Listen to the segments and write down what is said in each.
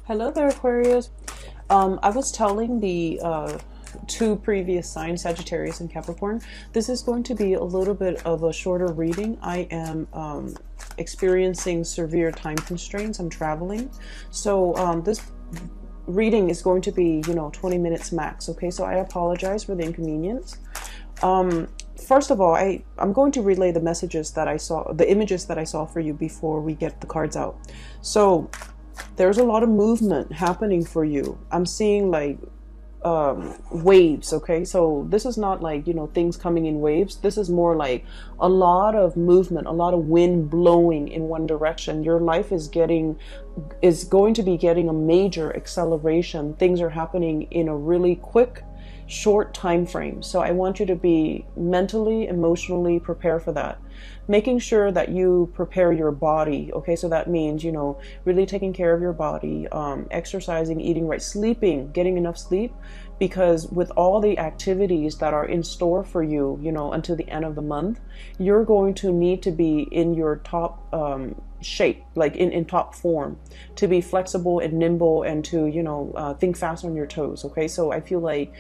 Hello there, Aquarius. I was telling the two previous signs, Sagittarius and Capricorn, this is going to be a little bit of a shorter reading. I am experiencing severe time constraints. I'm traveling. So this reading is going to be, 20 minutes max. Okay, so I apologize for the inconvenience. First of all, I'm going to relay the messages that I saw, the images that I saw for you before we get the cards out. So there's a lot of movement happening for you. I'm seeing like waves. Okay, so this is not like things coming in waves. This is more like a lot of movement, a lot of wind blowing in one direction. Your life is going to be getting a major acceleration. Things are happening in a really quick, short time frame. So I want you to be mentally, emotionally prepared for that. Making sure that you prepare your body. Okay, so that means really taking care of your body, exercising, eating right, sleeping, getting enough sleep, because with all the activities that are in store for you, until the end of the month, you're going to need to be in your top shape, like in top form, to be flexible and nimble and to think fast on your toes. Okay, so I feel like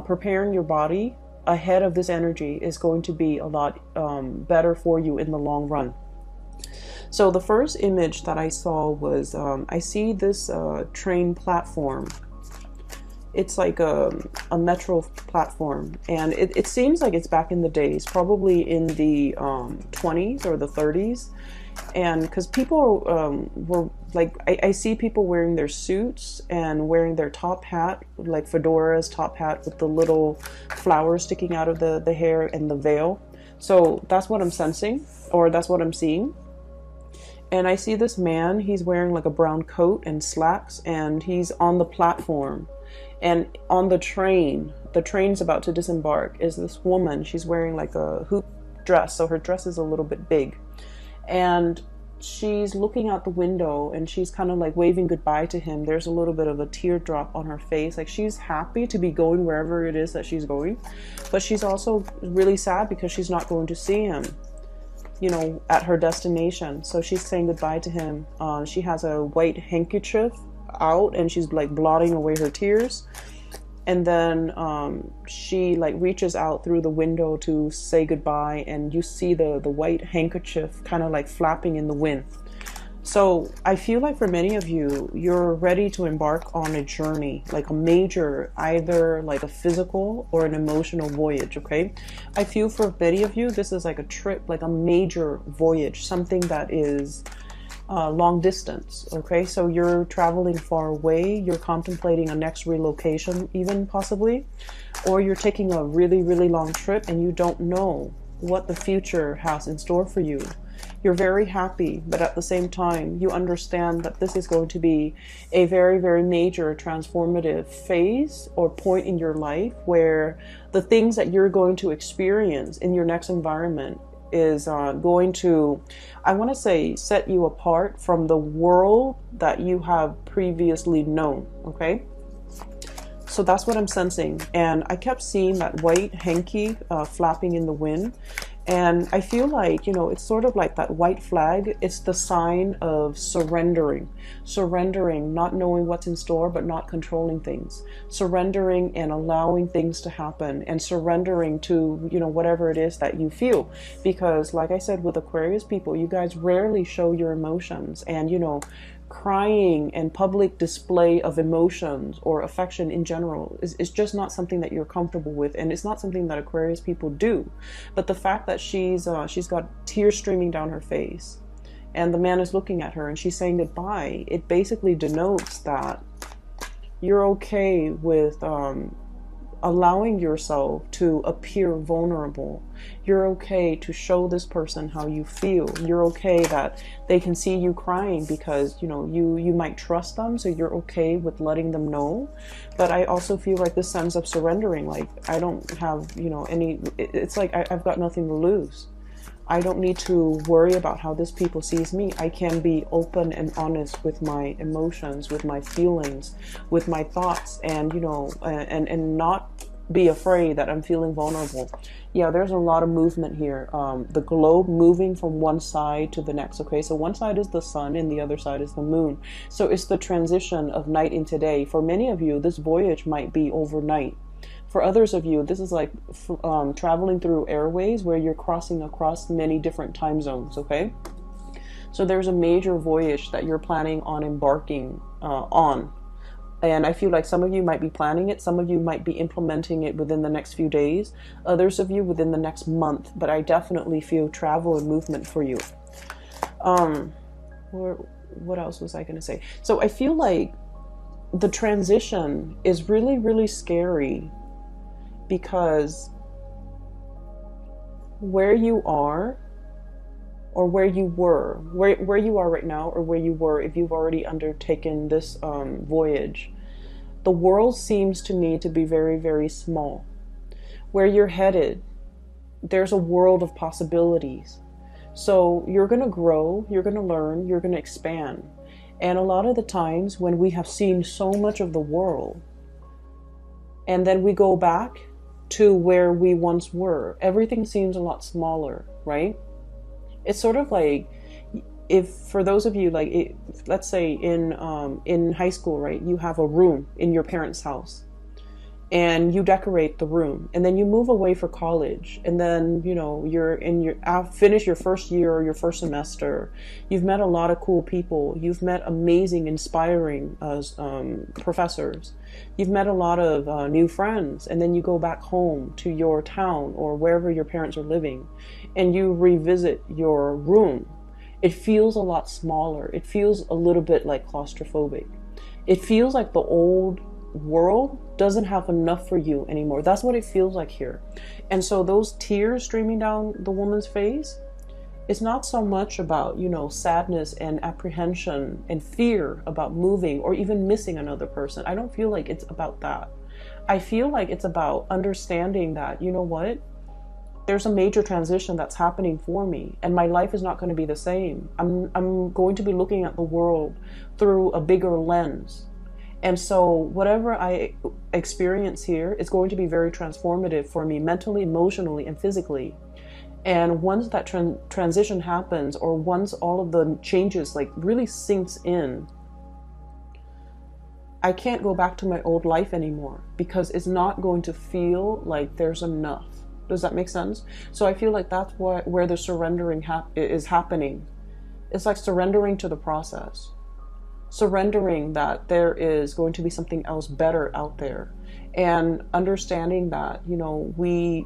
preparing your body ahead of this energy is going to be a lot better for you in the long run. So the first image that I saw was I see this train platform. It's like a metro platform, and it seems like it's back in the days, probably in the 20s or the 30s. And because people were like, I see people wearing their suits and wearing their top hat, like fedoras, top hat with the little flowers sticking out of the hair and the veil. So that's what I'm sensing, or that's what I'm seeing. And I see this man, he's wearing like a brown coat and slacks, and he's on the platform. And on the train's about to disembark, is this woman. She's wearing like a hoop dress, so her dress is a little bit big. And she's looking out the window and she's kind of like waving goodbye to him. There's a little bit of a teardrop on her face. Like, she's happy to be going wherever it is that she's going, but she's also really sad because she's not going to see him, at her destination. So she's saying goodbye to him. She has a white handkerchief out and she's like blotting away her tears. And then she like reaches out through the window to say goodbye, and you see the white handkerchief kind of like flapping in the wind. So I feel like for many of you, you're ready to embark on a journey, like a major, either like a physical or an emotional voyage. Okay, I feel for many of you, this is like a trip, like a major voyage, something that is long distance. Okay, so you're traveling far away, you're contemplating a next relocation even possibly, or you're taking a really, really long trip and you don't know what the future has in store for you. You're very happy, but at the same time, you understand that this is going to be a very, very major transformative phase or point in your life where the things that you're going to experience in your next environment is going to, I want to say, set you apart from the world that you have previously known. Okay, so that's what I'm sensing. And I kept seeing that white hanky flapping in the wind. And I feel like, it's sort of like that white flag. It's the sign of surrendering, not knowing what's in store, but not controlling things, surrendering and allowing things to happen, and surrendering to, whatever it is that you feel. Because like I said, with Aquarius people, you guys rarely show your emotions, and, crying and public display of emotions or affection in general is just not something that you're comfortable with, and it's not something that Aquarius people do. But the fact that she's got tears streaming down her face and the man is looking at her and she's saying goodbye, it basically denotes that you're okay with allowing yourself to appear vulnerable. You're okay to show this person how you feel. You're okay that they can see you crying because you might trust them, so you're okay with letting them know. But I also feel like this sense of surrendering, like, I don't have any, it's like I've got nothing to lose. I don't need to worry about how this people sees me. I can be open and honest with my emotions, with my feelings, with my thoughts, and and not be afraid, that I'm feeling vulnerable. Yeah, there's a lot of movement here. The globe moving from one side to the next. Okay, so one side is the sun and the other side is the moon. So it's the transition of night into day. For many of you, this voyage might be overnight. For others of you, this is like traveling through airways where you're crossing across many different time zones. Okay, so there's a major voyage that you're planning on embarking on. And I feel like some of you might be planning it. Some of you might be implementing it within the next few days. Others of you within the next month. But I definitely feel travel and movement for you. What else was I going to say? So I feel like the transition is really, really scary. Because where you are, or where you were, where you are right now, or where you were if you've already undertaken this voyage, the world seems to me to be very, very small. Where you're headed, there's a world of possibilities. So you're going to grow, you're going to learn, you're going to expand. And a lot of the times when we have seen so much of the world, and then we go back to where we once were, everything seems a lot smaller, right? It's sort of like, if for those of you, like, let's say in high school, right, you have a room in your parents' house and you decorate the room, and then you move away for college, and then, you know, finish your first year or your first semester. You've met a lot of cool people. You've met amazing, inspiring professors. You've met a lot of new friends, and then you go back home to your town or wherever your parents are living, and you revisit your room. It feels a lot smaller. It feels a little bit like claustrophobic. It feels like the old world doesn't have enough for you anymore. That's what it feels like here. And so those tears streaming down the woman's face, it's not so much about, you know, sadness and apprehension and fear about moving or even missing another person. I don't feel like it's about that. I feel like it's about understanding that, you know what, there's a major transition that's happening for me, and my life is not going to be the same. I'm going to be looking at the world through a bigger lens. And so whatever I experience here is going to be very transformative for me mentally, emotionally, and physically. And once that transition happens, or once all of the changes like really sinks in, I can't go back to my old life anymore, because it's not going to feel like there's enough. Does that make sense? So I feel like that's where the surrendering is happening. It's like surrendering to the process. Surrendering that there is going to be something else better out there, and understanding that, you know, we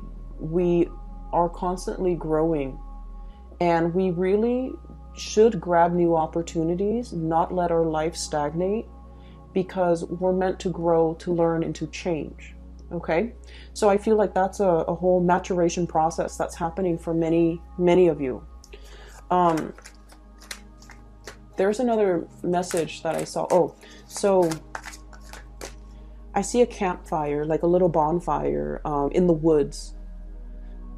are constantly growing, and we really should grab new opportunities, not let our life stagnate, because we're meant to grow, to learn, and to change. Okay, so I feel like that's a whole maturation process that's happening for many of you. There's another message that I saw. Oh, so I see a campfire, like a little bonfire in the woods.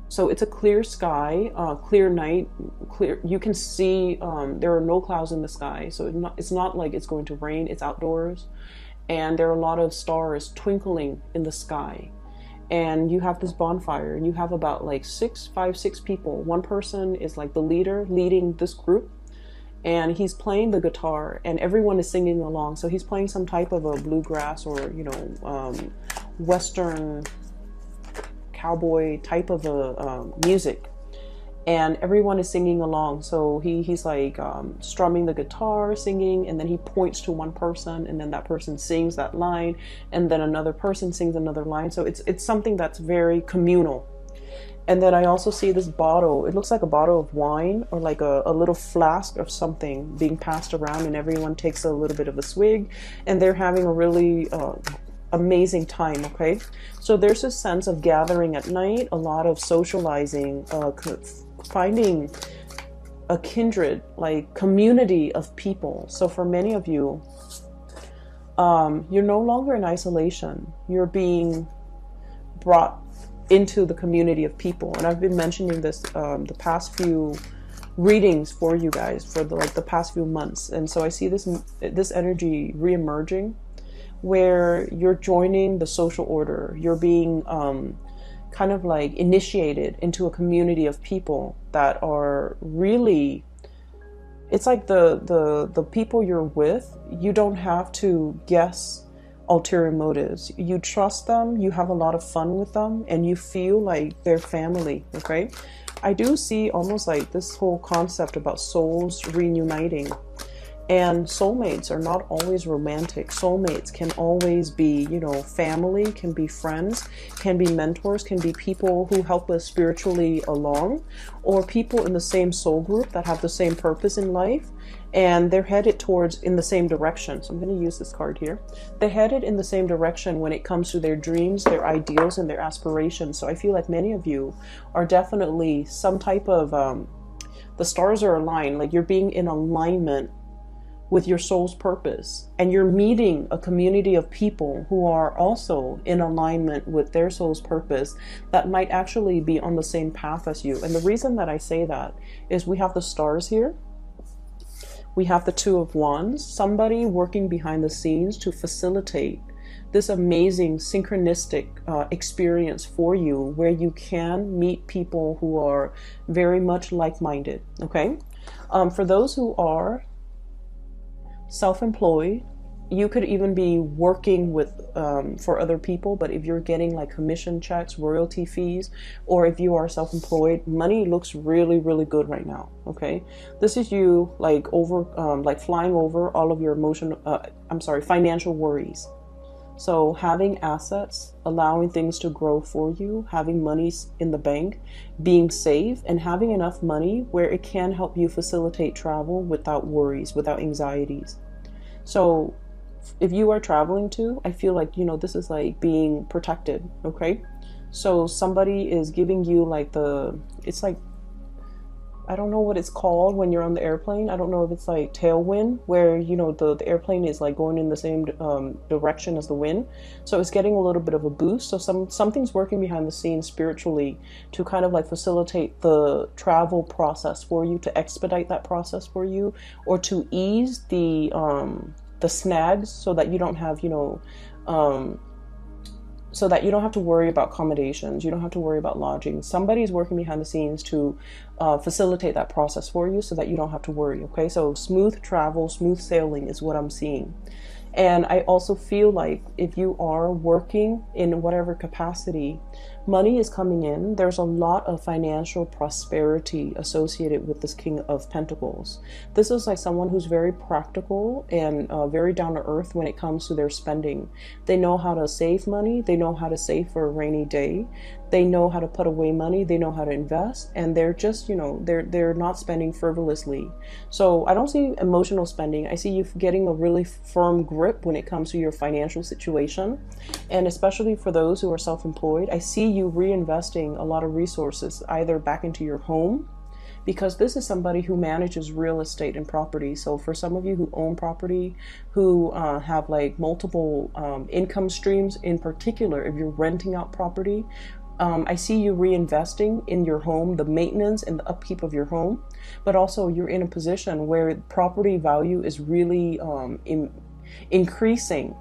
So it's a clear sky, clear night, clear. You can see there are no clouds in the sky. So it's not like it's going to rain. It's outdoors. And there are a lot of stars twinkling in the sky. And you have this bonfire, and you have about like 6 people. One person is like the leader, leading this group. And he's playing the guitar, and everyone is singing along. So he's playing some type of a bluegrass or, you know, Western cowboy type of a music. And everyone is singing along. So he's like strumming the guitar, singing, and then he points to one person, and then that person sings that line, and then another person sings another line. So it's something that's very communal. And then I also see this bottle. It looks like a bottle of wine, or like a little flask of something being passed around, and everyone takes a little bit of a swig, and they're having a really amazing time, okay? So there's a sense of gathering at night, a lot of socializing, finding a kindred, like community of people. So for many of you, you're no longer in isolation. You're being brought into the community of people. And I've been mentioning this the past few readings for you guys for the past few months. And so I see this energy re-emerging, where you're joining the social order. You're being kind of like initiated into a community of people that are really, it's like the people you're with, you don't have to guess ulterior motives. You trust them, you have a lot of fun with them, and you feel like they're family, okay? I do see almost like this whole concept about souls reuniting. And soulmates are not always romantic. Soulmates can always be, you know, family, can be friends, can be mentors, can be people who help us spiritually along, or people in the same soul group that have the same purpose in life, and they're headed towards in the same direction. So I'm going to use this card here. They're headed in the same direction when it comes to their dreams, their ideals, and their aspirations. So I feel like many of you are definitely some type of, the stars are aligned, like you're being in alignment with your soul's purpose, and you're meeting a community of people who are also in alignment with their soul's purpose that might actually be on the same path as you. And the reason that I say that is we have the stars here, we have the Two of Wands, somebody working behind the scenes to facilitate this amazing synchronistic experience for you, where you can meet people who are very much like-minded, okay? For those who are self-employed, you could even be working with for other people, but if you're getting like commission checks, royalty fees, or if you are self-employed, money looks really, really good right now, okay? This is you like like flying over all of your financial worries. So having assets, allowing things to grow for you, having money in the bank, being safe, and having enough money where it can help you facilitate travel without worries, without anxieties. So if you are traveling too, I feel like, you know, this is like being protected, okay? So somebody is giving you like it's like, I don't know what it's called when you're on the airplane. I don't know if it's like tailwind, where, you know, the airplane is like going in the same direction as the wind. So it's getting a little bit of a boost. So something's working behind the scenes spiritually to kind of like facilitate the travel process for you, to expedite that process for you, or to ease the snags so that you don't have, you know, so that you don't have to worry about accommodations, you don't have to worry about lodging. Somebody's working behind the scenes to facilitate that process for you so that you don't have to worry, okay? So smooth travel, smooth sailing is what I'm seeing. And I also feel like if you are working in whatever capacity, money is coming in. There's a lot of financial prosperity associated with this King of Pentacles. This is like someone who's very practical and very down to earth when it comes to their spending. They know how to save money. They know how to save for a rainy day. They know how to put away money. They know how to invest, and they're just, you know, they're not spending frivolously. So I don't see emotional spending. I see you getting a really firm grip when it comes to your financial situation. And especially for those who are self-employed, I see you reinvesting a lot of resources either back into your home, because this is somebody who manages real estate and property. So for some of you who own property, who have like multiple income streams, in particular, if you're renting out property, I see you reinvesting in your home, the maintenance and the upkeep of your home, but also you're in a position where property value is really increasing.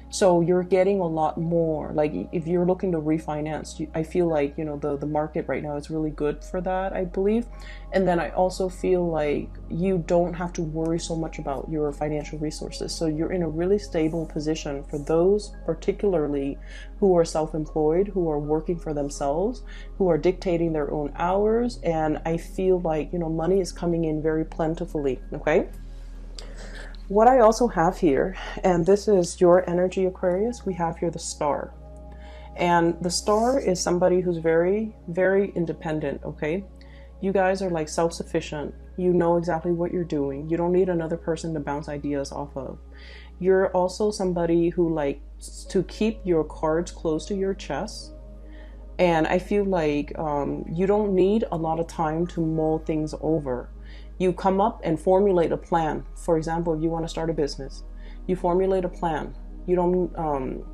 So you're getting a lot more. Like if you're looking to refinance, I feel like, you know, the market right now is really good for that, I believe. And then I also feel like you don't have to worry so much about your financial resources. So you're in a really stable position for those particularly who are self-employed, who are working for themselves, who are dictating their own hours. And I feel like, you know, money is coming in very plentifully, okay? What I also have here, and this is your energy, Aquarius, we have here the star. And the star is somebody who's very, very independent, okay? You guys are like self-sufficient. You know exactly what you're doing. You don't need another person to bounce ideas off of. You're also somebody who likes to keep your cards close to your chest. And I feel like you don't need a lot of time to mull things over. You come up and formulate a plan. For example, if you want to start a business, you formulate a plan. You don't,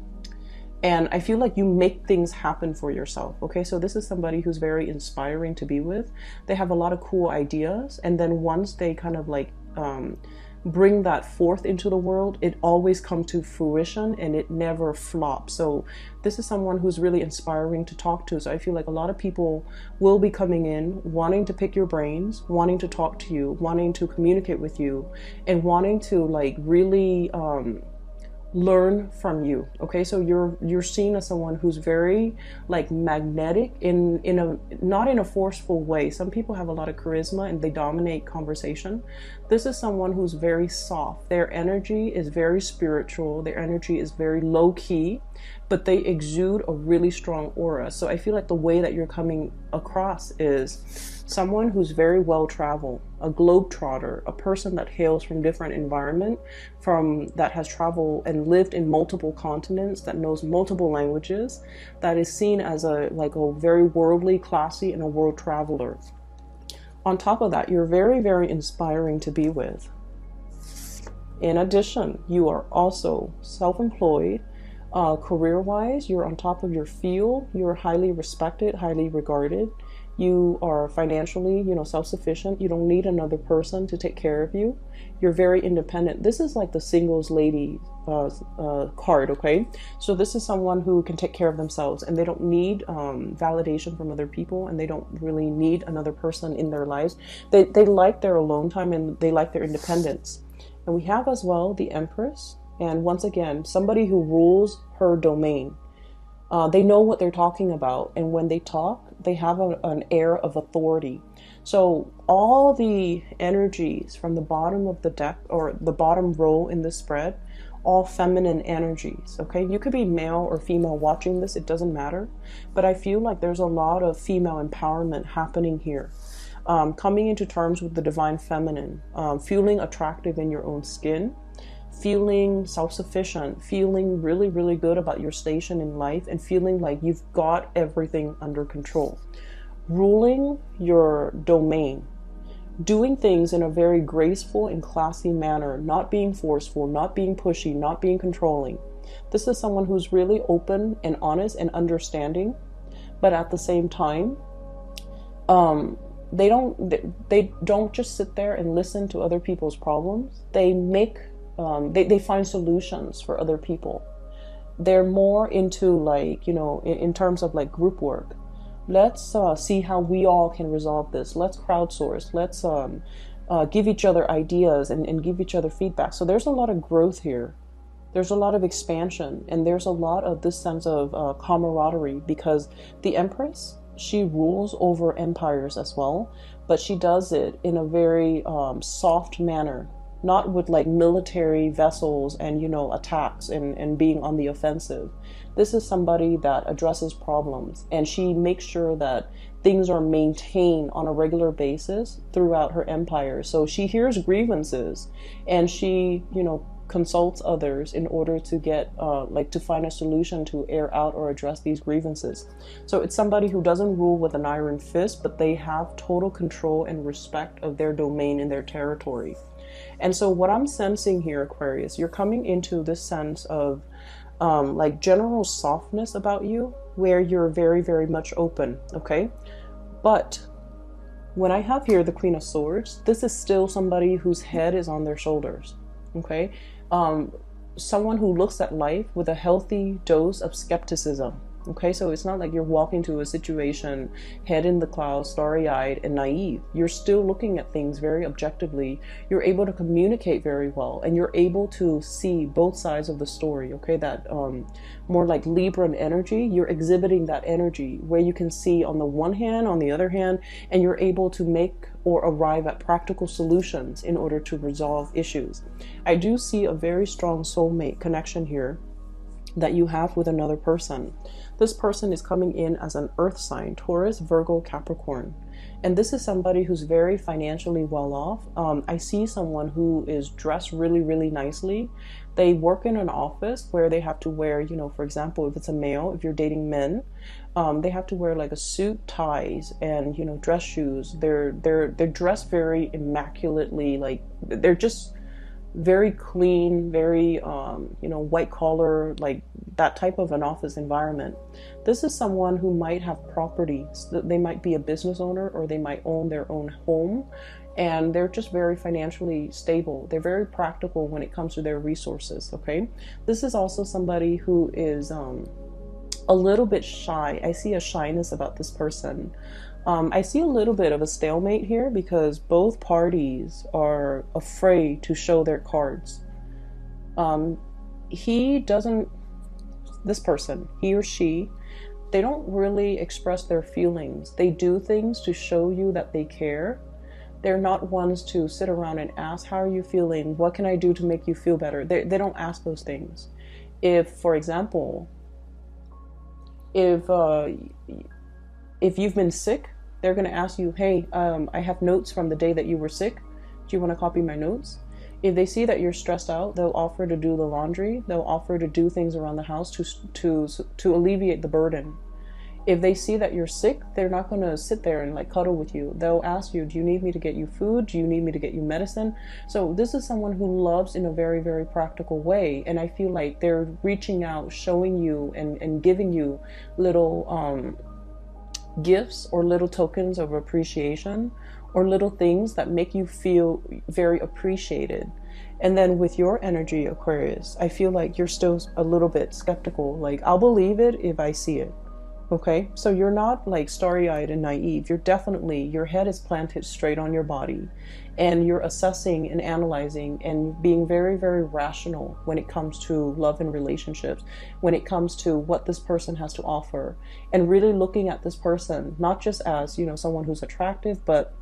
and I feel like you make things happen for yourself. Okay, so this is somebody who's very inspiring to be with. They have a lot of cool ideas, and then once they kind of like bring that forth into the world, it always comes to fruition and it never flops. So this is someone who's really inspiring to talk to. So I feel like a lot of people will be coming in wanting to pick your brains, wanting to talk to you, wanting to communicate with you, and wanting to like really learn from you. Okay, so you're seen as someone who's very like magnetic in a not in a forceful way. Some people have a lot of charisma and they dominate conversation. This is someone who's very soft. Their energy is very spiritual. Their energy is very low key, but they exude a really strong aura. So I feel like the way that you're coming across is someone who's very well traveled, a globetrotter, a person that hails from different environment, that has traveled and lived in multiple continents, that knows multiple languages, that is seen as a very worldly, classy, and a world traveler. On top of that, you're very, very inspiring to be with. In addition, you are also self-employed. Career-wise, you're on top of your field. You're highly respected, highly regarded. You are financially, self-sufficient. You don't need another person to take care of you. You're very independent. This is like the singles lady card, okay? So this is someone who can take care of themselves and they don't need validation from other people, and they don't really need another person in their lives. They like their alone time and they like their independence. And we have as well the Empress. And once again, somebody who rules her domain. They know what they're talking about, and when they talk, they have an air of authority. So all the energies from the bottom of the deck, or the bottom row in this spread, all feminine energies, okay? You could be male or female watching this, it doesn't matter. But I feel like there's a lot of female empowerment happening here. Coming into terms with the divine feminine, feeling attractive in your own skin, feeling self-sufficient, feeling really, really good about your station in life, and feeling like you've got everything under control. Ruling your domain, doing things in a very graceful and classy manner, not being forceful, not being pushy, not being controlling. This is someone who's really open and honest and understanding, but at the same time, they don't just sit there and listen to other people's problems. They make they find solutions for other people. They're more into in terms of like group work. Let's see how we all can resolve this. Let's crowdsource. Let's give each other ideas and give each other feedback. So there's a lot of growth here. There's a lot of expansion, and there's a lot of this sense of camaraderie, because the Empress, she rules over empires as well, but she does it in a very soft manner. Not with like military vessels and, attacks and being on the offensive. This is somebody that addresses problems, and she makes sure that things are maintained on a regular basis throughout her empire. So she hears grievances, and she, consults others in order to get, to find a solution to air out or address these grievances. So it's somebody who doesn't rule with an iron fist, but they have total control and respect of their domain and their territory. And so what I'm sensing here, Aquarius, you're coming into this sense of general softness about you, where you're very, very much open, okay? But when I have here the Queen of Swords, this is still somebody whose head is on their shoulders, okay? Someone who looks at life with a healthy dose of skepticism. Okay, so it's not like you're walking to a situation, head in the clouds, starry-eyed and naive. You're still looking at things very objectively. You're able to communicate very well, and you're able to see both sides of the story, okay? That more like Libran energy, you're exhibiting that energy where you can see on the one hand, on the other hand, and you're able to make or arrive at practical solutions in order to resolve issues. I do see a very strong soulmate connection here that you have with another person. This person is coming in as an earth sign, Taurus, Virgo, Capricorn. And this is somebody who's very financially well off. I see someone who is dressed really, really nicely. They work in an office where they have to wear, for example, if it's a male, if you're dating men, they have to wear like a suit, ties, and, dress shoes. They're dressed very immaculately, like they're just very clean, very, white collar, like that type of an office environment. This is someone who might have property. They might be a business owner, or they might own their own home. and they're just very financially stable. They're very practical when it comes to their resources, okay? This is also somebody who is a little bit shy. I see a shyness about this person. I see a little bit of a stalemate here because both parties are afraid to show their cards. This person, he or she, they don't really express their feelings. They do things to show you that they care. They're not ones to sit around and ask, how are you feeling? What can I do to make you feel better? They don't ask those things. If, for example, if you've been sick, they're going to ask you, hey, I have notes from the day that you were sick. Do you want to copy my notes? If they see that you're stressed out, they'll offer to do the laundry. They'll offer to do things around the house to alleviate the burden. If they see that you're sick, they're not going to sit there and like cuddle with you. They'll ask you, do you need me to get you food? Do you need me to get you medicine? So this is someone who loves in a very, very practical way. And I feel like they're reaching out, showing you and giving you little gifts or little tokens of appreciation or little things that make you feel very appreciated. And then with your energy, Aquarius, I feel like you're still a little bit skeptical. Like, I'll believe it if I see it. Okay, so you're not like starry-eyed and naive. You're definitely, your head is planted straight on your body, and you're assessing and analyzing and being very, very rational when it comes to love and relationships, when it comes to what this person has to offer, and really looking at this person, not just as, you know, someone who's attractive, but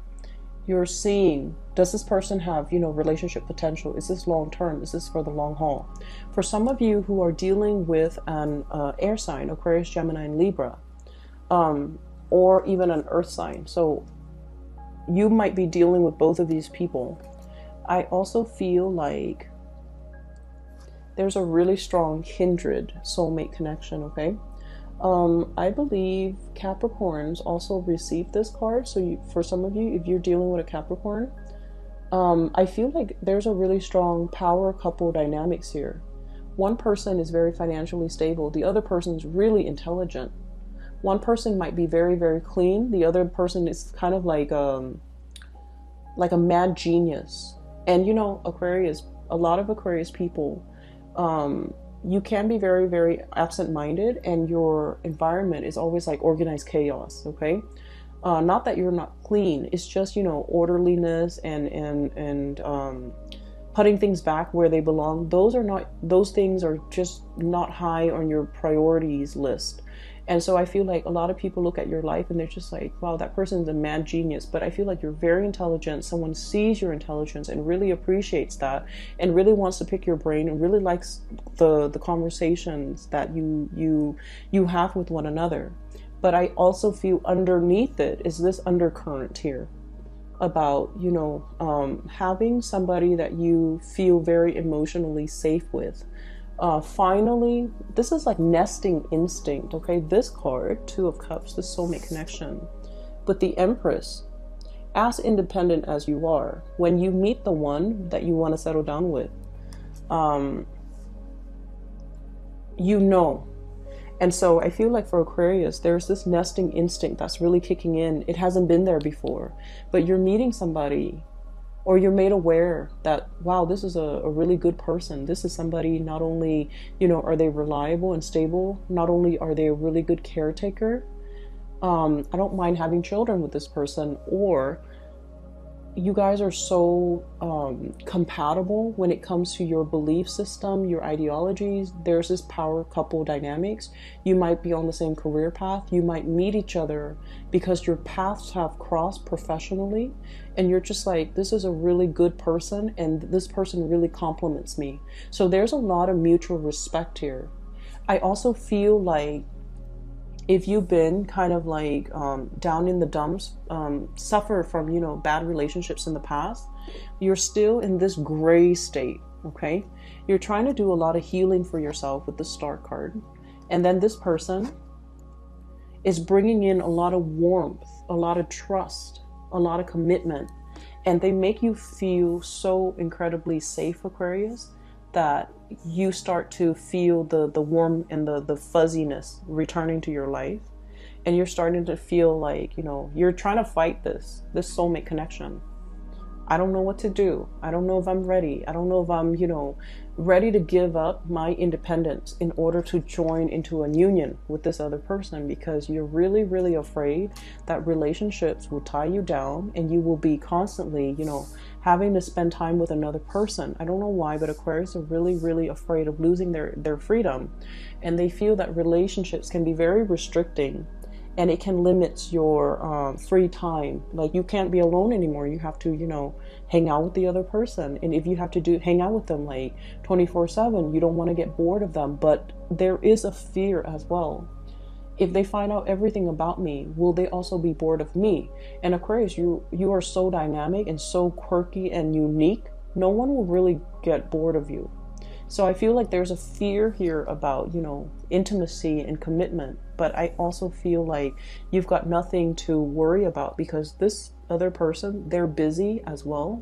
you're seeing, does this person have, you know, relationship potential? Is this long term? Is this for the long haul? For some of you who are dealing with an air sign, Aquarius, Gemini, and Libra, or even an earth sign, so you might be dealing with both of these people. I also feel like there's a really strong kindred soulmate connection, okay? I believe Capricorns also receive this card. So for some of you, if you're dealing with a Capricorn, I feel like there's a really strong power couple dynamics here. One person is very financially stable. The other person is really intelligent. One person might be very, very clean. The other person is kind of like a mad genius. And you know, Aquarius, a lot of Aquarius people, you can be very, very absent-minded, and your environment is always like organized chaos, okay? Not that you're not clean, it's just, you know, orderliness and putting things back where they belong. Those things are just not high on your priorities list. And so I feel like a lot of people look at your life and they're just like, wow, that person's a mad genius. But I feel like you're very intelligent. Someone sees your intelligence and really appreciates that and really wants to pick your brain and really likes the conversations that you have with one another. But I also feel underneath it is this undercurrent here about, you know, having somebody that you feel very emotionally safe with. Finally, this is like nesting instinct, okay? This card, Two of Cups, the soulmate connection. But the Empress, as independent as you are, when you meet the one that you want to settle down with, you know. And so I feel like for Aquarius, there's this nesting instinct that's really kicking in. It hasn't been there before, but you're meeting somebody, or you're made aware that, wow, this is a really good person. This is somebody, not only, you know, are they reliable and stable, not only are they a really good caretaker, I don't mind having children with this person, or you guys are so compatible when it comes to your belief system, your ideologies. There's this power couple dynamics. You might be on the same career path. You might meet each other because your paths have crossed professionally, and you're just like, this is a really good person and this person really compliments me. So there's a lot of mutual respect here. I also feel like if you've been kind of like down in the dumps, suffer from, you know, bad relationships in the past, you're still in this gray state, okay? You're trying to do a lot of healing for yourself with the Star card. And then this person is bringing in a lot of warmth, a lot of trust, a lot of commitment. And they make you feel so incredibly safe, Aquarius, that you start to feel the warmth and the fuzziness returning to your life. And you're starting to feel like, you know, you're trying to fight this soulmate connection. I don't know what to do. I don't know if I'm ready. I don't know if I'm, ready to give up my independence in order to join into a union with this other person, because you're really, really afraid that relationships will tie you down and you will be constantly, having to spend time with another person. I don't know why, but Aquarius are really, really afraid of losing their freedom. And they feel that relationships can be very restricting, and it can limit your free time. Like, you can't be alone anymore. You have to, hang out with the other person. And if you have to hang out with them like 24/7, you don't want to get bored of them. But there is a fear as well. If they find out everything about me, will they also be bored of me? And Aquarius, you are so dynamic and so quirky and unique. No one will really get bored of you. So I feel like there's a fear here about, intimacy and commitment. But I also feel like you've got nothing to worry about, because this other person, they're busy as well.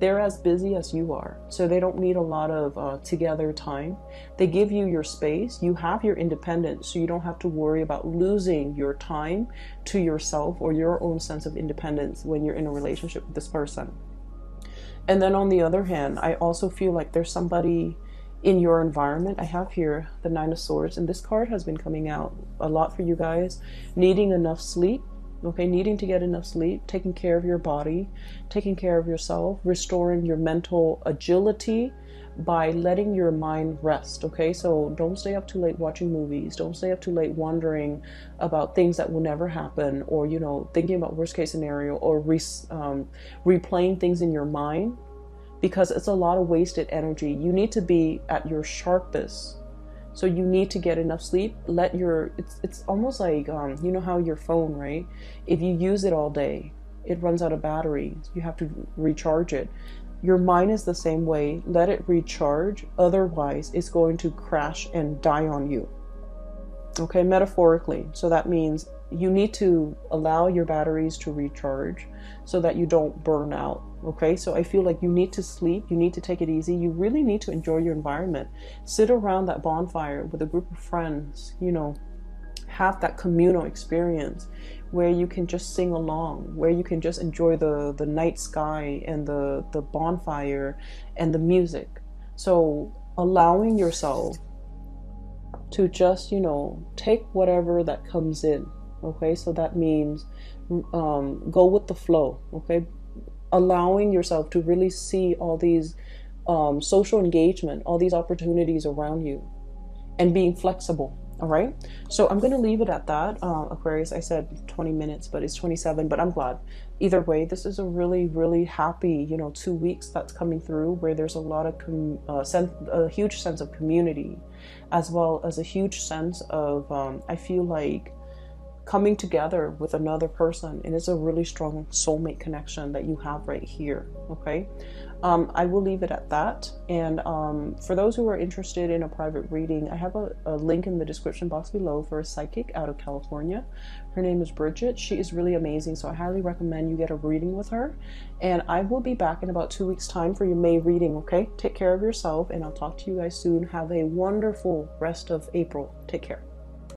They're as busy as you are. So they don't need a lot of together time. They give you your space. You have your independence, so you don't have to worry about losing your time to yourself or your own sense of independence when you're in a relationship with this person. And then on the other hand, I also feel like there's somebody in your environment. I have here the Nine of Swords, and this card has been coming out a lot for you guys. Needing enough sleep, okay? Needing to get enough sleep, taking care of your body, taking care of yourself, restoring your mental agility by letting your mind rest, okay? So don't stay up too late watching movies. Don't stay up too late wondering about things that will never happen, or, thinking about worst case scenario, or replaying things in your mind, because it's a lot of wasted energy. You need to be at your sharpest. So you need to get enough sleep. It's almost like, how your phone, right? If you use it all day, it runs out of battery. You have to recharge it. Your mind is the same way. Let it recharge. Otherwise, it's going to crash and die on you. Okay, metaphorically. So that means you need to allow your batteries to recharge so that you don't burn out. Okay, so I feel like you need to sleep, you need to take it easy, you really need to enjoy your environment. Sit around that bonfire with a group of friends, have that communal experience where you can just sing along, where you can just enjoy the night sky and the bonfire and the music. So allowing yourself to just, take whatever that comes in. Okay, so that means go with the flow. Okay, allowing yourself to really see all these social engagement, all these opportunities around you, and being flexible. All right, so I'm going to leave it at that. Aquarius, I said 20 minutes, but it's 27, but I'm glad. Either way, this is a really, really happy, 2 weeks that's coming through, where there's a lot of a huge sense of community, as well as a huge sense of, I feel like, coming together with another person. And it's a really strong soulmate connection that you have right here. Okay, I will leave it at that. And for those who are interested in a private reading, I have a link in the description box below for a psychic out of California. Her name is Bridget. She is really amazing, so I highly recommend you get a reading with her. And I will be back in about 2 weeks time for your May reading. Okay, take care of yourself, and I'll talk to you guys soon. Have a wonderful rest of April. Take care.